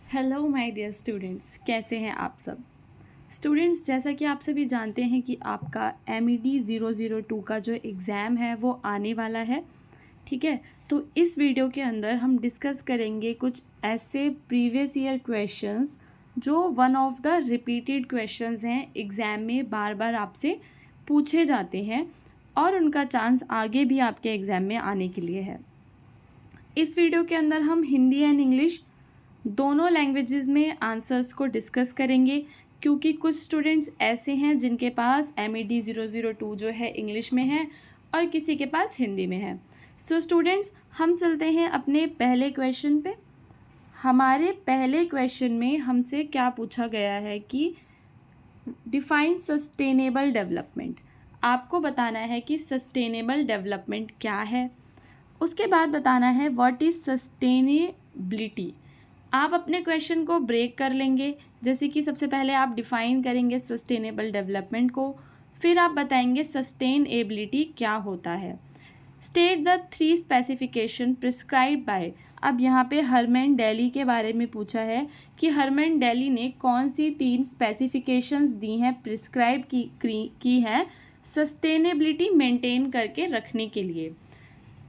Hello my dear students, कैसे हैं आप सब स्टूडेंट्स। जैसा कि आप सभी जानते हैं कि आपका MED 002 का जो एग्ज़ाम है वो आने वाला है। ठीक है, तो इस वीडियो के अंदर हम डिस्कस करेंगे कुछ ऐसे प्रीवियस ईयर क्वेश्चंस जो one of the repeated questions हैं, एग्ज़ाम में बार बार आपसे पूछे जाते हैं और उनका चांस आगे भी आपके एग्ज़ाम में आने के लिए है। इस वीडियो के अंदर हम हिंदी एंड इंग्लिश दोनों लैंग्वेजेस में आंसर्स को डिस्कस करेंगे, क्योंकि कुछ स्टूडेंट्स ऐसे हैं जिनके पास MED 002 जो है इंग्लिश में है और किसी के पास हिंदी में है। सो स्टूडेंट्स, हम चलते हैं अपने पहले क्वेश्चन पे। हमारे पहले क्वेश्चन में हमसे क्या पूछा गया है कि डिफाइन सस्टेनेबल डेवलपमेंट। आपको बताना है कि सस्टेनेबल डेवलपमेंट क्या है। उसके बाद बताना है व्हाट इज़ सस्टेनेबिलिटी। आप अपने क्वेश्चन को ब्रेक कर लेंगे, जैसे कि सबसे पहले आप डिफ़ाइन करेंगे सस्टेनेबल डेवलपमेंट को, फिर आप बताएंगे सस्टेनेबिलिटी क्या होता है। State the 3 specification prescribe by. अब यहाँ पे हरमैन डेली के बारे में पूछा है कि हरमैन डेली ने कौन सी 3 स्पेसिफिकेशंस दी हैं, प्रिस्क्राइब की हैं सस्टेनेबिलिटी मेंटेन करके रखने के लिए।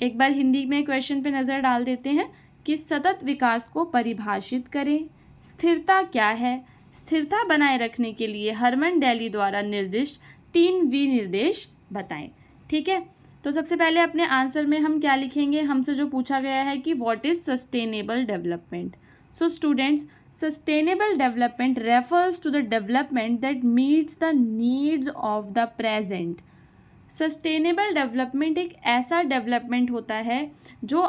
एक बार हिंदी में क्वेश्चन पे नज़र डाल देते हैं कि सतत विकास को परिभाषित करें। स्थिरता क्या है? स्थिरता बनाए रखने के लिए हरमन डेली द्वारा निर्दिष्ट 3 विनिर्देश बताएं। ठीक है, तो सबसे पहले अपने आंसर में हम क्या लिखेंगे? हमसे जो पूछा गया है कि what is sustainable development. So students, sustainable development refers to the development that meets the needs of the present. Sustainable development एक ऐसा डेवलपमेंट होता है जो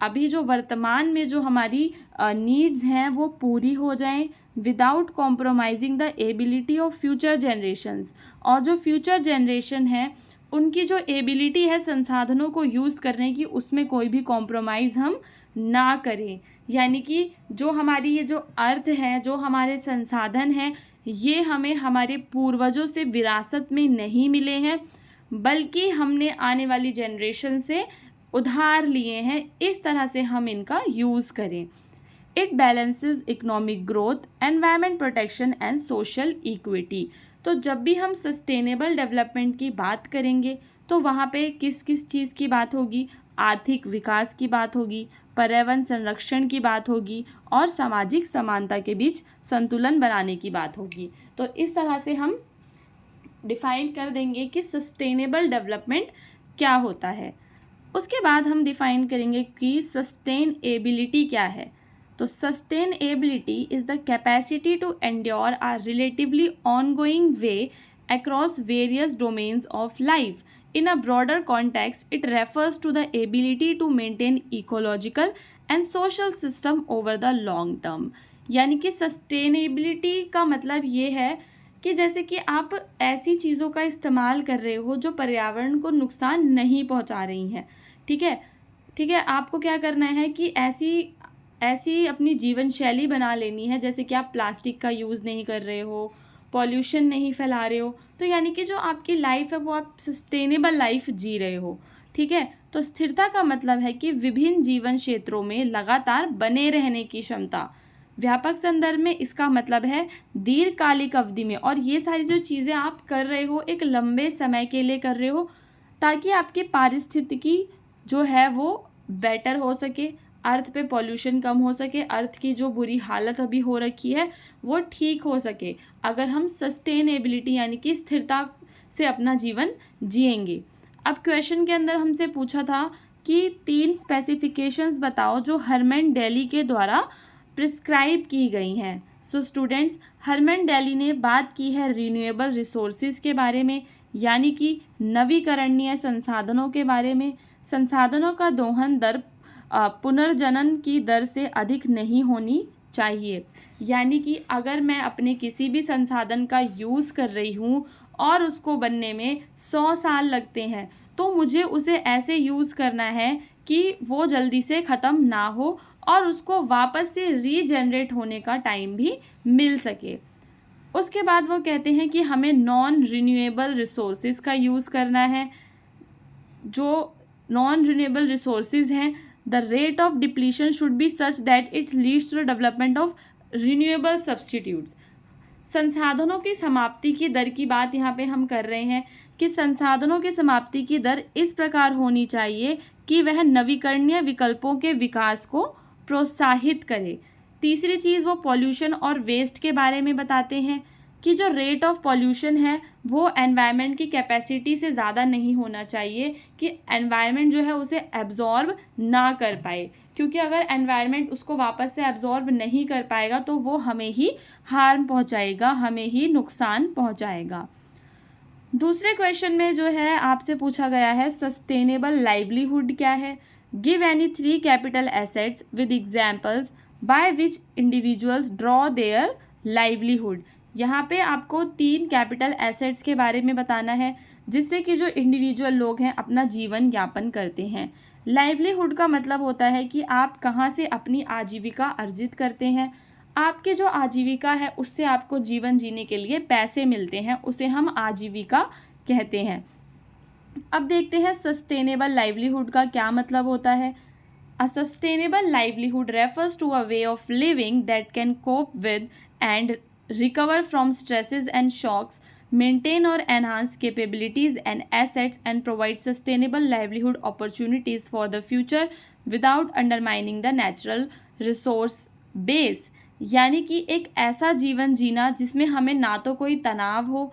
अभी जो वर्तमान में जो हमारी नीड्स हैं वो पूरी हो जाएं without compromising the ability of future generations. और जो फ्यूचर जनरेशन है उनकी जो एबिलिटी है संसाधनों को यूज़ करने की, उसमें कोई भी कॉम्प्रोमाइज़ हम ना करें। यानी कि जो हमारी ये जो अर्थ है, जो हमारे संसाधन हैं, ये हमें हमारे पूर्वजों से विरासत में नहीं मिले हैं, बल्कि हमने आने वाली जनरेशन से उधार लिए हैं। इस तरह से हम इनका यूज़ करें। It balances economic growth, environment protection and social equity. तो जब भी हम सस्टेनेबल डेवलपमेंट की बात करेंगे तो वहाँ पे किस किस चीज़ की बात होगी? आर्थिक विकास की बात होगी, पर्यावरण संरक्षण की बात होगी और सामाजिक समानता के बीच संतुलन बनाने की बात होगी। तो इस तरह से हम डिफ़ाइन कर देंगे कि सस्टेनेबल डेवलपमेंट क्या होता है। उसके बाद हम डिफ़ाइन करेंगे कि सस्टेनेबिलिटी क्या है। तो sustainability is the capacity to endure a relatively ongoing way across various domains of life. In a broader context, it refers to the ability to maintain ecological and social system over the long term. यानी कि sustainability का मतलब ये है कि जैसे कि आप ऐसी चीज़ों का इस्तेमाल कर रहे हो जो पर्यावरण को नुकसान नहीं पहुंचा रही हैं। ठीक है, आपको क्या करना है कि ऐसी अपनी जीवन शैली बना लेनी है, जैसे कि आप प्लास्टिक का यूज़ नहीं कर रहे हो, पॉल्यूशन नहीं फैला रहे हो। तो यानी कि जो आपकी लाइफ है वो आप सस्टेनेबल लाइफ जी रहे हो। ठीक है, तो स्थिरता का मतलब है कि विभिन्न जीवन क्षेत्रों में लगातार बने रहने की क्षमता। व्यापक संदर्भ में इसका मतलब है दीर्घकालिक अवधि में, और ये सारी जो चीज़ें आप कर रहे हो एक लंबे समय के लिए कर रहे हो, ताकि आपकी पारिस्थितिकी जो है वो बेटर हो सके, अर्थ पे पॉल्यूशन कम हो सके, अर्थ की जो बुरी हालत अभी हो रखी है वो ठीक हो सके, अगर हम सस्टेनेबिलिटी यानी कि स्थिरता से अपना जीवन जिएंगे। अब क्वेश्चन के अंदर हमसे पूछा था कि 3 स्पेसिफिकेशंस बताओ जो हरमन डेली के द्वारा प्रिस्क्राइब की गई हैं। सो स्टूडेंट्स, हरमन डेली ने बात की है रिन्यूएबल रिसोर्सेज के बारे में, यानी कि नवीकरणीय संसाधनों के बारे में। संसाधनों का दोहन दर पुनर्जनन की दर से अधिक नहीं होनी चाहिए। यानी कि अगर मैं अपने किसी भी संसाधन का यूज़ कर रही हूँ और उसको बनने में 100 साल लगते हैं, तो मुझे उसे ऐसे यूज़ करना है कि वो जल्दी से ख़त्म ना हो और उसको वापस से रीजनरेट होने का टाइम भी मिल सके। उसके बाद वो कहते हैं कि हमें नॉन रिन्यूएबल रिसोर्सेज का यूज़ करना है। जो नॉन रिन्यूएबल रिसोर्सेज हैं the rate of depletion should be such that it leads to the development of renewable substitutes. संसाधनों की समाप्ति की दर की बात यहाँ पे हम कर रहे हैं कि संसाधनों की समाप्ति की दर इस प्रकार होनी चाहिए कि वह नवीकरणीय विकल्पों के विकास को प्रोत्साहित करे। तीसरी चीज़ वो पॉल्यूशन और वेस्ट के बारे में बताते हैं कि जो रेट ऑफ पॉल्यूशन है वो एनवायरनमेंट की कैपेसिटी से ज़्यादा नहीं होना चाहिए कि एनवायरनमेंट जो है उसे एब्जॉर्ब ना कर पाए, क्योंकि अगर एनवायरनमेंट उसको वापस से एब्जॉर्ब नहीं कर पाएगा तो वो हमें ही हार्म पहुंचाएगा, हमें ही नुकसान पहुंचाएगा। दूसरे क्वेश्चन में जो है आपसे पूछा गया है सस्टेनेबल लाइवलीहुड क्या है। Give any 3 capital assets with examples by which individuals draw their livelihood. यहाँ पे आपको 3 कैपिटल एसेट्स के बारे में बताना है जिससे कि जो इंडिविजुअल लोग हैं अपना जीवन यापन करते हैं। लाइवलीहुड का मतलब होता है कि आप कहाँ से अपनी आजीविका अर्जित करते हैं, आपकी जो आजीविका है उससे आपको जीवन जीने के लिए पैसे मिलते हैं, उसे हम आजीविका कहते हैं। अब देखते हैं सस्टेनेबल लाइवलीहुड का क्या मतलब होता है। A sustainable livelihood refers to a way of living that can cope with and recover from stresses and shocks, maintain or enhance capabilities and assets, and provide sustainable livelihood opportunities for the future without undermining the natural resource base। यानी कि एक ऐसा जीवन जीना जिसमें हमें ना तो कोई तनाव हो,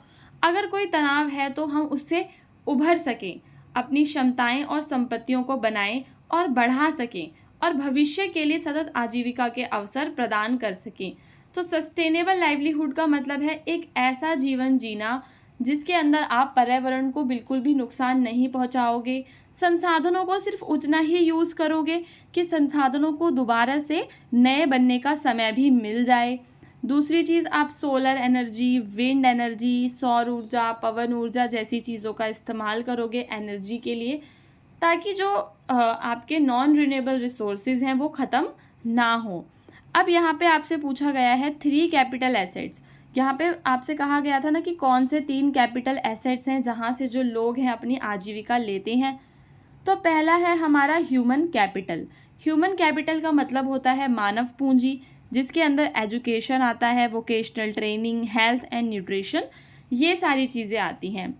अगर कोई तनाव है तो हम उससे उभर सकें, अपनी क्षमताएं और संपत्तियों को बनाएं और बढ़ा सकें और भविष्य के लिए सतत आजीविका के अवसर प्रदान कर सकें। तो सस्टेनेबल लाइवलीहुड का मतलब है एक ऐसा जीवन जीना जिसके अंदर आप पर्यावरण को बिल्कुल भी नुकसान नहीं पहुंचाओगे, संसाधनों को सिर्फ उतना ही यूज़ करोगे कि संसाधनों को दोबारा से नए बनने का समय भी मिल जाए। दूसरी चीज़, आप सोलर एनर्जी, विंड एनर्जी, सौर ऊर्जा, पवन ऊर्जा जैसी चीज़ों का इस्तेमाल करोगे एनर्जी के लिए, ताकि जो आपके नॉन रिन्यूएबल रिसोर्सेज हैं वो ख़त्म ना हो। अब यहाँ पे आपसे पूछा गया है 3 कैपिटल एसेट्स। यहाँ पे आपसे कहा गया था ना कि कौन से 3 कैपिटल एसेट्स हैं जहाँ से जो लोग हैं अपनी आजीविका लेते हैं। तो पहला है हमारा ह्यूमन कैपिटल। ह्यूमन कैपिटल का मतलब होता है मानव पूंजी, जिसके अंदर एजुकेशन आता है, vocational training, health and nutrition, ये सारी चीज़ें आती हैं।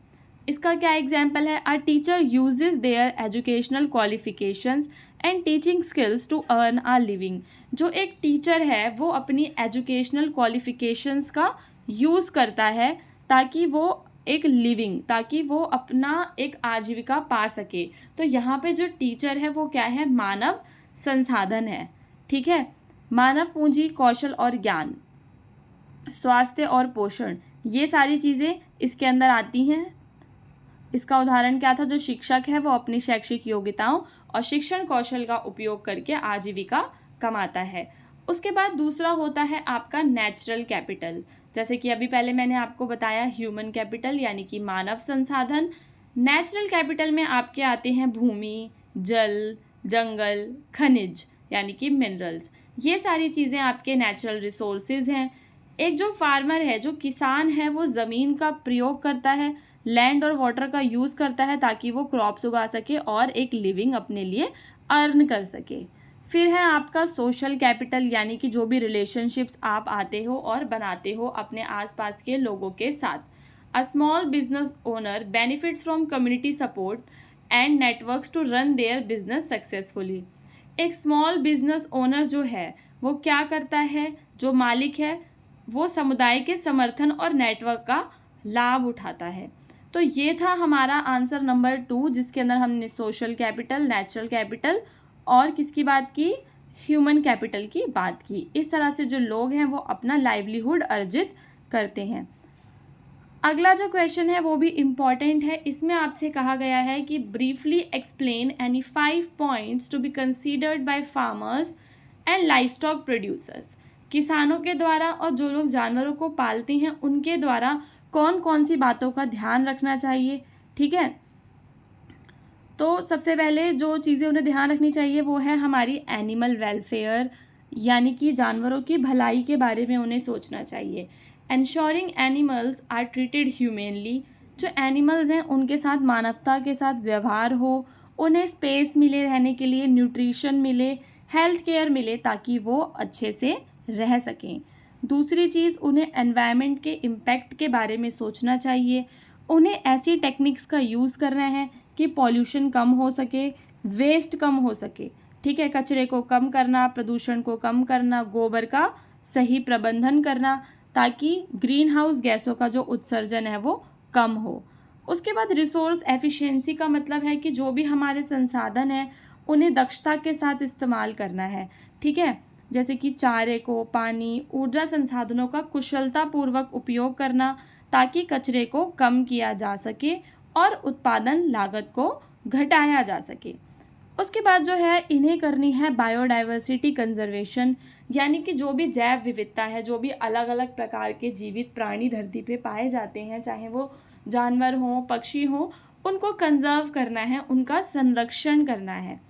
इसका क्या एग्जाम्पल है, a teacher uses their educational qualifications and teaching skills to earn a living. जो एक टीचर है वो अपनी एजुकेशनल क्वालिफिकेशंस का यूज़ करता है ताकि वो ताकि वो अपना एक आजीविका पा सके। तो यहाँ पे जो टीचर है वो क्या है, मानव संसाधन है। ठीक है, मानव पूंजी, कौशल और ज्ञान, स्वास्थ्य और पोषण, ये सारी चीज़ें इसके अंदर आती हैं। इसका उदाहरण क्या था, जो शिक्षक है वो अपनी शैक्षिक योग्यताओं और शिक्षण कौशल का उपयोग करके आजीविका कमाता है। उसके बाद दूसरा होता है आपका नेचुरल कैपिटल। जैसे कि अभी पहले मैंने आपको बताया ह्यूमन कैपिटल यानी कि मानव संसाधन। नेचुरल कैपिटल में आपके आते हैं भूमि, जल, जंगल, खनिज यानी कि मिनरल्स, ये सारी चीज़ें आपके नेचुरल रिसोर्सेज हैं। एक जो फार्मर है, जो किसान है, वो ज़मीन का प्रयोग करता है, लैंड और वाटर का यूज़ करता है ताकि वो क्रॉप्स उगा सके और एक लिविंग अपने लिए अर्न कर सके। फिर है आपका सोशल कैपिटल यानी कि जो भी रिलेशनशिप्स आप आते हो और बनाते हो अपने आसपास के लोगों के साथ। A small business owner benefits from community support and networks to run their business successfully. एक स्मॉल बिजनेस ओनर जो है वो क्या करता है, जो मालिक है वो समुदाय के समर्थन और नेटवर्क का लाभ उठाता है। तो ये था हमारा आंसर नंबर 2, जिसके अंदर हमने सोशल कैपिटल, नेचुरल कैपिटल और किसकी बात की, ह्यूमन कैपिटल की बात की। इस तरह से जो लोग हैं वो अपना लाइवलीहुड अर्जित करते हैं। अगला जो क्वेश्चन है वो भी इम्पॉर्टेंट है। इसमें आपसे कहा गया है कि briefly explain any 5 points to be considered by farmers and livestock producers. किसानों के द्वारा और जो लोग जानवरों को पालते हैं उनके द्वारा कौन कौन सी बातों का ध्यान रखना चाहिए। ठीक है, तो सबसे पहले जो चीज़ें उन्हें ध्यान रखनी चाहिए वो है हमारी एनिमल वेलफेयर, यानी कि जानवरों की भलाई के बारे में उन्हें सोचना चाहिए। एंश्योरिंग एनिमल्स आर ट्रीटेड ह्यूमेनली, जो एनिमल्स हैं उनके साथ मानवता के साथ व्यवहार हो, उन्हें स्पेस मिले रहने के लिए, न्यूट्रिशन मिले, हेल्थ केयर मिले ताकि वो अच्छे से रह सकें। दूसरी चीज़, उन्हें एनवायरनमेंट के इम्पैक्ट के बारे में सोचना चाहिए। उन्हें ऐसी टेक्निक्स का यूज़ करना है कि पॉल्यूशन कम हो सके, वेस्ट कम हो सके, ठीक है, कचरे को कम करना, प्रदूषण को कम करना, गोबर का सही प्रबंधन करना ताकि ग्रीन हाउस गैसों का जो उत्सर्जन है वो कम हो। उसके बाद रिसोर्स एफिशिएंसी का मतलब है कि जो भी हमारे संसाधन हैं उन्हें दक्षता के साथ इस्तेमाल करना है, ठीक है, जैसे कि चारे को, पानी, ऊर्जा संसाधनों का कुशलतापूर्वक उपयोग करना ताकि कचरे को कम किया जा सके और उत्पादन लागत को घटाया जा सके। उसके बाद जो है इन्हें करनी है बायोडाइवर्सिटी कंजर्वेशन, यानी कि जो भी जैव विविधता है, जो भी अलग अलग प्रकार के जीवित प्राणी धरती पे पाए जाते हैं, चाहे वो जानवर हों, पक्षी हों, उनको कंजर्व करना है, उनका संरक्षण करना है,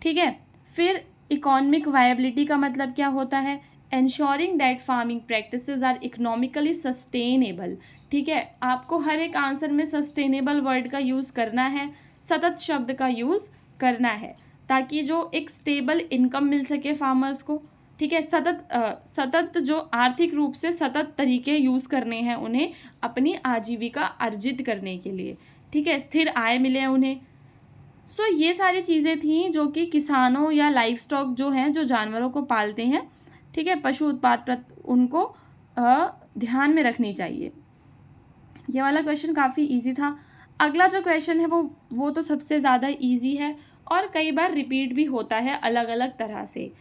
ठीक है। फिर इकोनॉमिक वायबिलिटी का मतलब क्या होता है? Ensuring that farming practices are economically sustainable, ठीक है। आपको हर एक आंसर में सस्टेनेबल वर्ड का यूज़ करना है, सतत शब्द का यूज़ करना है ताकि जो एक स्टेबल इनकम मिल सके फार्मर्स को, ठीक है। सतत जो आर्थिक रूप से सतत तरीके यूज़ करने हैं उन्हें अपनी आजीविका अर्जित करने के लिए, ठीक है, स्थिर आय मिले उन्हें। सो ये सारी चीज़ें थी जो कि किसानों या लाइफ स्टॉक जो हैं, जो जानवरों को पालते हैं, ठीक है, पशु उत्पाद उनको ध्यान में रखनी चाहिए। ये वाला क्वेश्चन काफ़ी इजी था। अगला जो क्वेश्चन है वो तो सबसे ज़्यादा इजी है और कई बार रिपीट भी होता है अलग अलग तरह से।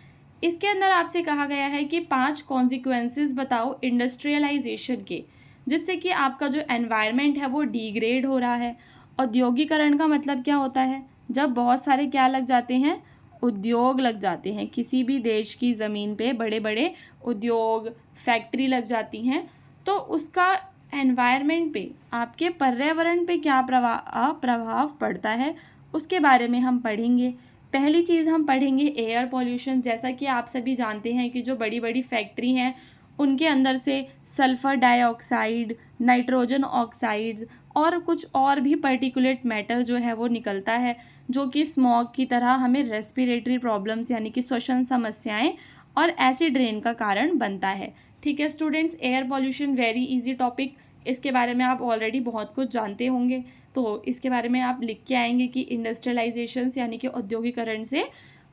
इसके अंदर आपसे कहा गया है कि 5 कॉन्सिक्वेंसेस बताओ इंडस्ट्रियलाइजेशन के, जिससे कि आपका जो एनवायरनमेंट है वो डिग्रेड हो रहा है। औद्योगिकरण का मतलब क्या होता है? जब बहुत सारे क्या लग जाते हैं? उद्योग लग जाते हैं। किसी भी देश की ज़मीन पे बड़े बड़े उद्योग, फैक्ट्री लग जाती हैं, तो उसका एनवायरनमेंट पे, आपके पर्यावरण पे क्या प्रभाव पड़ता है, उसके बारे में हम पढ़ेंगे। पहली चीज़ हम पढ़ेंगे एयर पॉल्यूशन। जैसा कि आप सभी जानते हैं कि जो बड़ी बड़ी फैक्ट्री हैं उनके अंदर से सल्फ़र डाइऑक्साइड, नाइट्रोजन ऑक्साइड्स और कुछ और भी पर्टिकुलेट मैटर जो है वो निकलता है, जो कि स्मॉग की तरह हमें रेस्पिरेटरी प्रॉब्लम्स यानी कि श्वसन समस्याएं और एसिड रेन का कारण बनता है, ठीक है students. Air pollution very easy topic, इसके बारे में आप ऑलरेडी बहुत कुछ जानते होंगे, तो इसके बारे में आप लिख के आएंगे कि इंडस्ट्रियलाइजेशन यानी कि औद्योगिकरण से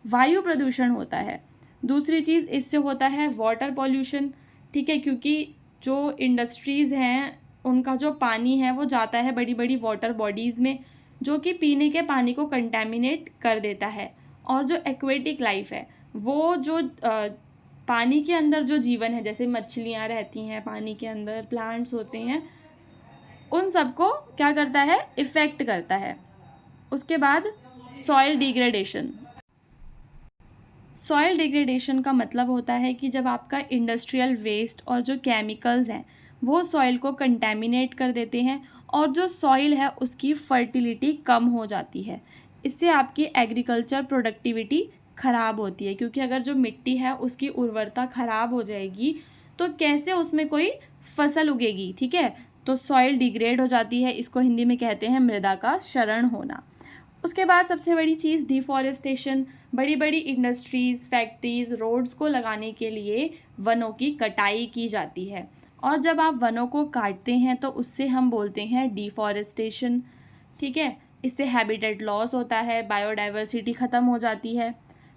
वायु प्रदूषण होता है। दूसरी चीज़ इससे होता है वाटर पॉल्यूशन, ठीक है, क्योंकि जो इंडस्ट्रीज़ हैं उनका जो पानी है वो जाता है बड़ी बड़ी वाटर बॉडीज़ में, जो कि पीने के पानी को कंटेमिनेट कर देता है। और जो एक्वेटिक लाइफ है, वो जो पानी के अंदर जो जीवन है, जैसे मछलियाँ रहती हैं पानी के अंदर, प्लांट्स होते हैं, उन सबको क्या करता है? इफ़ेक्ट करता है। उसके बाद सॉइल डिग्रेडेशन। सॉइल डिग्रेडेशन का मतलब होता है कि जब आपका इंडस्ट्रियल वेस्ट और जो केमिकल्स हैं वो सॉइल को कंटेमिनेट कर देते हैं और जो सॉइल है उसकी फर्टिलिटी कम हो जाती है। इससे आपकी एग्रीकल्चर प्रोडक्टिविटी ख़राब होती है, क्योंकि अगर जो मिट्टी है उसकी उर्वरता ख़राब हो जाएगी तो कैसे उसमें कोई फसल उगेगी, ठीक है। तो सॉइल डिग्रेड हो जाती है, इसको हिंदी में कहते हैं मृदा का क्षरण होना। उसके बाद सबसे बड़ी चीज़ डिफॉरेस्टेशन। बड़ी बड़ी इंडस्ट्रीज़, फैक्ट्रीज़, रोड्स को लगाने के लिए वनों की कटाई की जाती है, और जब आप वनों को काटते हैं तो उससे हम बोलते हैं डिफॉरेस्टेशन, ठीक है। इससे हैबिटेट लॉस होता है, बायोडाइवर्सिटी ख़त्म हो जाती है।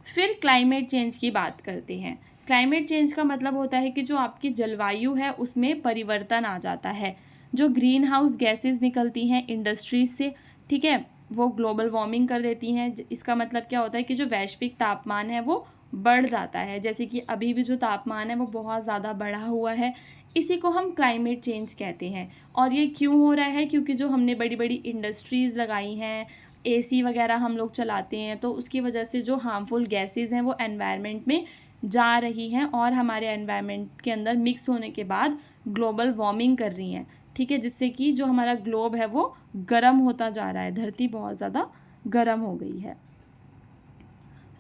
फिर क्लाइमेट चेंज की बात करते हैं। क्लाइमेट चेंज का मतलब होता है कि जो आपकी जलवायु है उसमें परिवर्तन आ जाता है। जो ग्रीन हाउस गैसेस निकलती हैं इंडस्ट्रीज से, ठीक है, वो ग्लोबल वार्मिंग कर देती हैं। इसका मतलब क्या होता है कि जो वैश्विक तापमान है वो बढ़ जाता है, जैसे कि अभी भी जो तापमान है वो बहुत ज़्यादा बढ़ा हुआ है, इसी को हम क्लाइमेट चेंज कहते हैं। और ये क्यों हो रहा है? क्योंकि जो हमने बड़ी बड़ी इंडस्ट्रीज़ लगाई हैं, एसी वगैरह हम लोग चलाते हैं, तो उसकी वजह से जो हार्मफुल गैसेस हैं वो एनवायरनमेंट में जा रही हैं और हमारे एनवायरनमेंट के अंदर मिक्स होने के बाद ग्लोबल वार्मिंग कर रही हैं, ठीक है, जिससे कि जो हमारा ग्लोब है वो गर्म होता जा रहा है, धरती बहुत ज़्यादा गर्म हो गई है।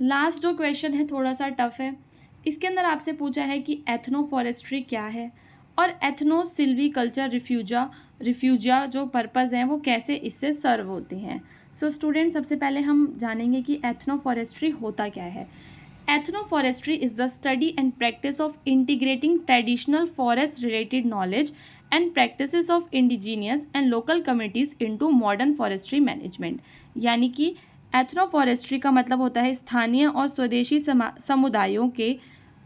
लास्ट जो क्वेश्चन है थोड़ा सा टफ है। इसके अंदर आपसे पूछा है कि एथनोफॉरेस्ट्री क्या है और एथनो सिल्वीकल्चर रिफ्यूजिया जो पर्पज़ हैं वो कैसे इससे सर्व होते हैं। सो स्टूडेंट, सबसे पहले हम जानेंगे कि एथनोफॉरेस्ट्री होता क्या है। Ethnoforestry is the study and practice of integrating traditional forest related knowledge and practices of indigenous and local communities into modern forestry management. यानी कि एथनोफॉरेस्ट्री का मतलब होता है स्थानीय और स्वदेशी समुदायों के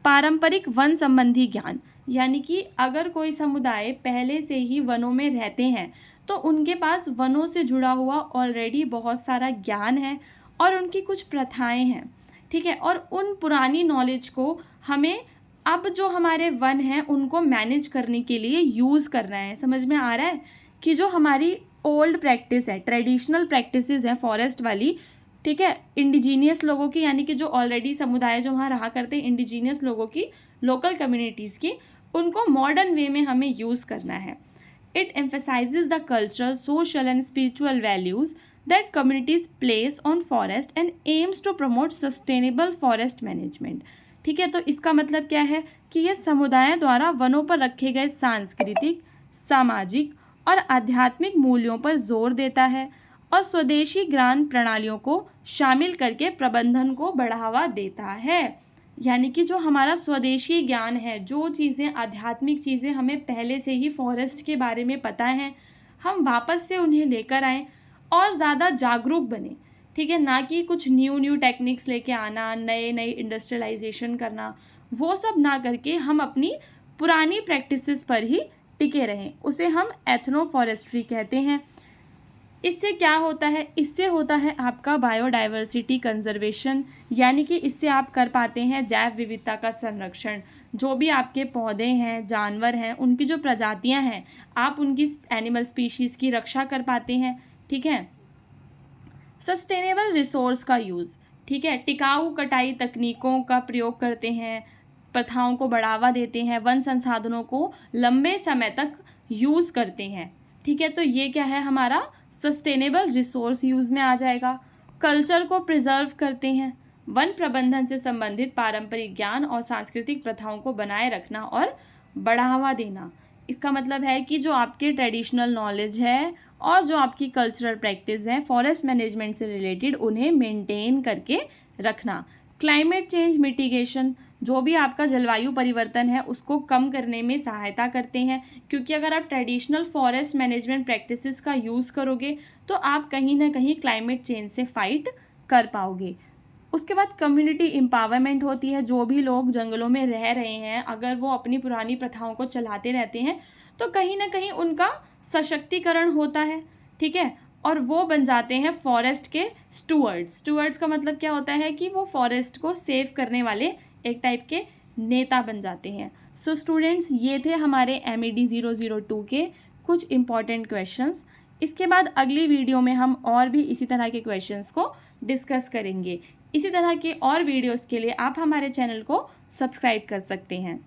पारंपरिक वन संबंधी ज्ञान। यानी कि अगर कोई समुदाय पहले से ही वनों में रहते हैं तो उनके पास वनों से जुड़ा हुआ ऑलरेडी बहुत सारा ज्ञान है और उनकी कुछ प्रथाएं हैं, ठीक है। और उन पुरानी नॉलेज को हमें अब जो हमारे वन हैं उनको मैनेज करने के लिए यूज़ करना है। समझ में आ रहा है कि जो हमारी ओल्ड प्रैक्टिस है, ट्रेडिशनल प्रैक्टिसेस है फॉरेस्ट वाली, ठीक है, इंडिजीनियस लोगों की, यानी कि जो ऑलरेडी समुदाय जो वहाँ रहा करते हैं, इंडिजीनियस लोगों की, लोकल कम्युनिटीज़ की, उनको मॉडर्न वे में हमें यूज़ करना है। It emphasizes the cultural, social and spiritual values that communities place on forest and aims to promote sustainable forest management. ठीक है, तो इसका मतलब क्या है कि यह समुदायों द्वारा वनों पर रखे गए सांस्कृतिक, सामाजिक और आध्यात्मिक मूल्यों पर जोर देता है और स्वदेशी ज्ञान प्रणालियों को शामिल करके प्रबंधन को बढ़ावा देता है। यानी कि जो हमारा स्वदेशी ज्ञान है, जो चीज़ें आध्यात्मिक चीज़ें हमें पहले से ही फॉरेस्ट के बारे में पता हैं, हम वापस से उन्हें लेकर आएँ और ज़्यादा जागरूक बने, ठीक है। ना कि कुछ न्यू टेक्निक्स लेके आना, नए इंडस्ट्रियलाइजेशन करना, वो सब ना करके हम अपनी पुरानी प्रैक्टिसेस पर ही टिके रहें, उसे हम एथनोफॉरेस्ट्री कहते हैं। इससे क्या होता है? इससे होता है आपका बायोडाइवर्सिटी कंजर्वेशन, यानी कि इससे आप कर पाते हैं जैव विविधता का संरक्षण। जो भी आपके पौधे हैं, जानवर हैं, उनकी जो प्रजातियां हैं, आप उनकी एनिमल स्पीशीज़ की रक्षा कर पाते हैं, ठीक है। सस्टेनेबल रिसोर्स का यूज़, ठीक है, टिकाऊ कटाई तकनीकों का प्रयोग करते हैं, प्रथाओं को बढ़ावा देते हैं, वन संसाधनों को लंबे समय तक यूज़ करते हैं, ठीक है। तो ये क्या है, हमारा सस्टेनेबल रिसोर्स यूज़ में आ जाएगा। कल्चर को प्रिजर्व करते हैं, वन प्रबंधन से संबंधित पारंपरिक ज्ञान और सांस्कृतिक प्रथाओं को बनाए रखना और बढ़ावा देना। इसका मतलब है कि जो आपके ट्रेडिशनल नॉलेज है और जो आपकी कल्चरल प्रैक्टिस है फॉरेस्ट मैनेजमेंट से रिलेटेड, उन्हें मेंटेन करके रखना। क्लाइमेट चेंज मिटिगेशन, जो भी आपका जलवायु परिवर्तन है उसको कम करने में सहायता करते हैं, क्योंकि अगर आप ट्रेडिशनल फॉरेस्ट मैनेजमेंट प्रैक्टिसेस का यूज़ करोगे तो आप कहीं ना कहीं क्लाइमेट चेंज से फाइट कर पाओगे। उसके बाद कम्युनिटी एम्पावरमेंट होती है। जो भी लोग जंगलों में रह रहे हैं, अगर वो अपनी पुरानी प्रथाओं को चलाते रहते हैं तो कहीं ना कहीं उनका सशक्तिकरण होता है, ठीक है, और वो बन जाते हैं फॉरेस्ट के स्टूअर्ड्स। स्टूअर्ड्स का मतलब क्या होता है कि वो फॉरेस्ट को सेव करने वाले एक टाइप के नेता बन जाते हैं। सो स्टूडेंट्स, ये थे हमारे MED 002 के कुछ इम्पॉर्टेंट क्वेश्चंस। इसके बाद अगली वीडियो में हम और भी इसी तरह के क्वेश्चंस को डिस्कस करेंगे। इसी तरह के और वीडियोस के लिए आप हमारे चैनल को सब्सक्राइब कर सकते हैं।